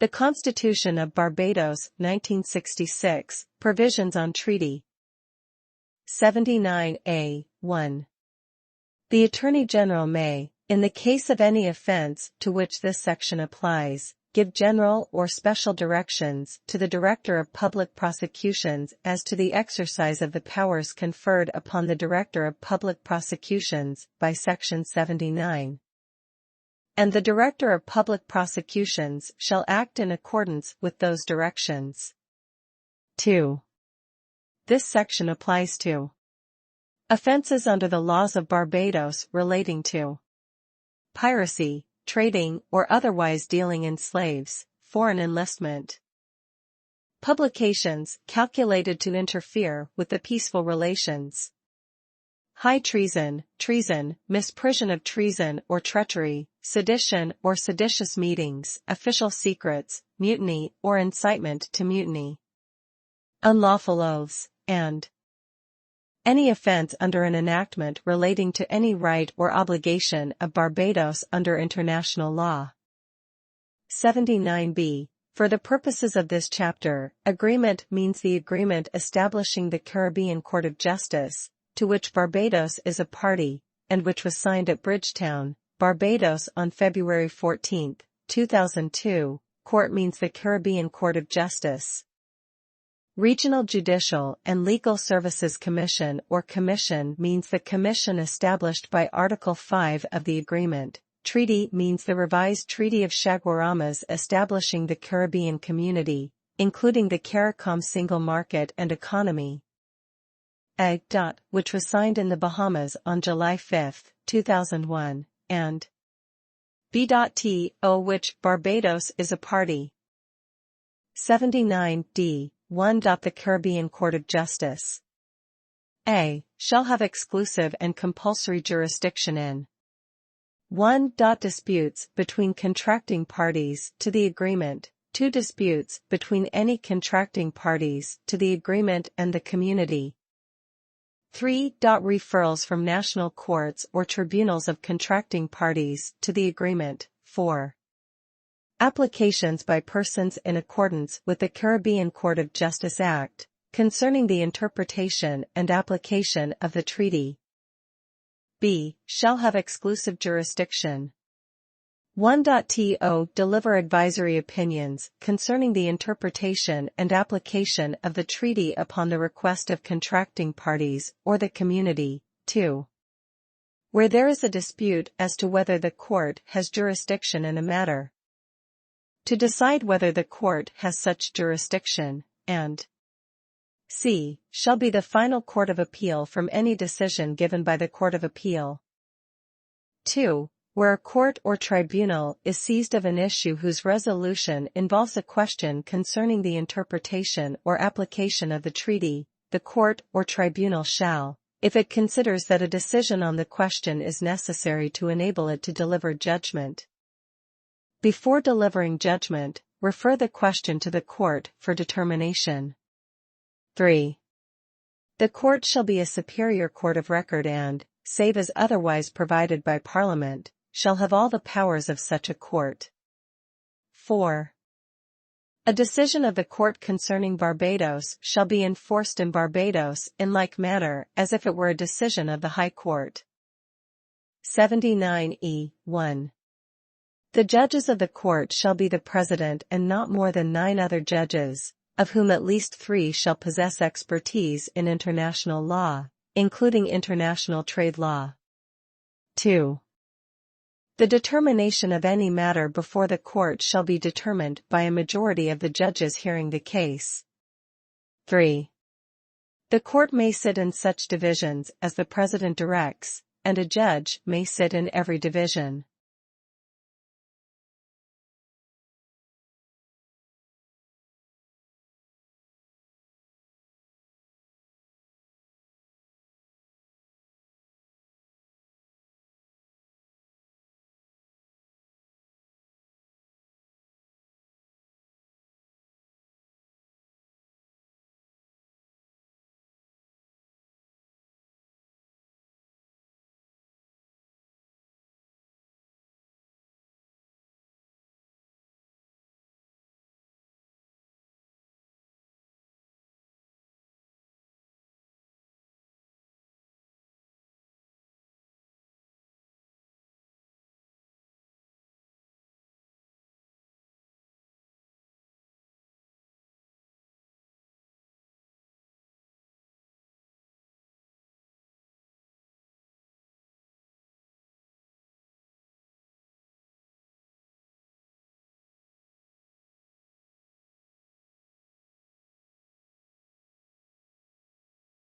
The Constitution of Barbados, 1966, Provisions on Treaty. 79a. 1. The Attorney General may, in the case of any offence to which this section applies, give general or special directions to the Director of Public Prosecutions as to the exercise of the powers conferred upon the Director of Public Prosecutions by Section 79. And the Director of Public Prosecutions shall act in accordance with those directions. 2. This section applies to offences under the laws of Barbados relating to piracy, trading or otherwise dealing in slaves, foreign enlistment, publications calculated to interfere with the peaceful relations, high treason, treason, misprision of treason or treachery, sedition or seditious meetings, official secrets, mutiny or incitement to mutiny, unlawful oaths, and any offence under an enactment relating to any right or obligation of Barbados under international law. 79b. For the purposes of this chapter, agreement means the agreement establishing the Caribbean Court of Justice, to which Barbados is a party, and which was signed at Bridgetown, Barbados on February 14, 2002. Court means the Caribbean Court of Justice. Regional Judicial and Legal Services Commission or Commission means the commission established by Article 5 of the agreement. Treaty means the revised Treaty of Chaguaramas establishing the Caribbean Community, including the CARICOM Single Market and Economy, which was signed in the Bahamas on July 5, 2001, and B.T. which Barbados is a party. 79d. 1. The Caribbean Court of Justice a. Shall have exclusive and compulsory jurisdiction in 1. Disputes between contracting parties to the agreement, 2. Disputes between any contracting parties to the agreement and the community, 3. Referrals from national courts or tribunals of contracting parties to the agreement, 4. Applications by persons in accordance with the Caribbean Court of Justice Act, concerning the interpretation and application of the treaty. b. Shall have exclusive jurisdiction. 1. Deliver advisory opinions concerning the interpretation and application of the treaty upon the request of contracting parties or the community. 2. Where there is a dispute as to whether the court has jurisdiction in a matter, to decide whether the court has such jurisdiction, and c. Shall be the final court of appeal from any decision given by the Court of Appeal. 2. Where a court or tribunal is seized of an issue whose resolution involves a question concerning the interpretation or application of the treaty, the court or tribunal shall, if it considers that a decision on the question is necessary to enable it to deliver judgment, before delivering judgment, refer the question to the court for determination. 3. The court shall be a superior court of record and, save as otherwise provided by Parliament, shall have all the powers of such a court. 4. A decision of the court concerning Barbados shall be enforced in Barbados in like manner as if it were a decision of the High Court. 79e. 1. The judges of the court shall be the president and not more than 9 other judges, of whom at least 3 shall possess expertise in international law, including international trade law. 2. The determination of any matter before the court shall be determined by a majority of the judges hearing the case. 3. The court may sit in such divisions as the president directs, and a judge may sit in every division.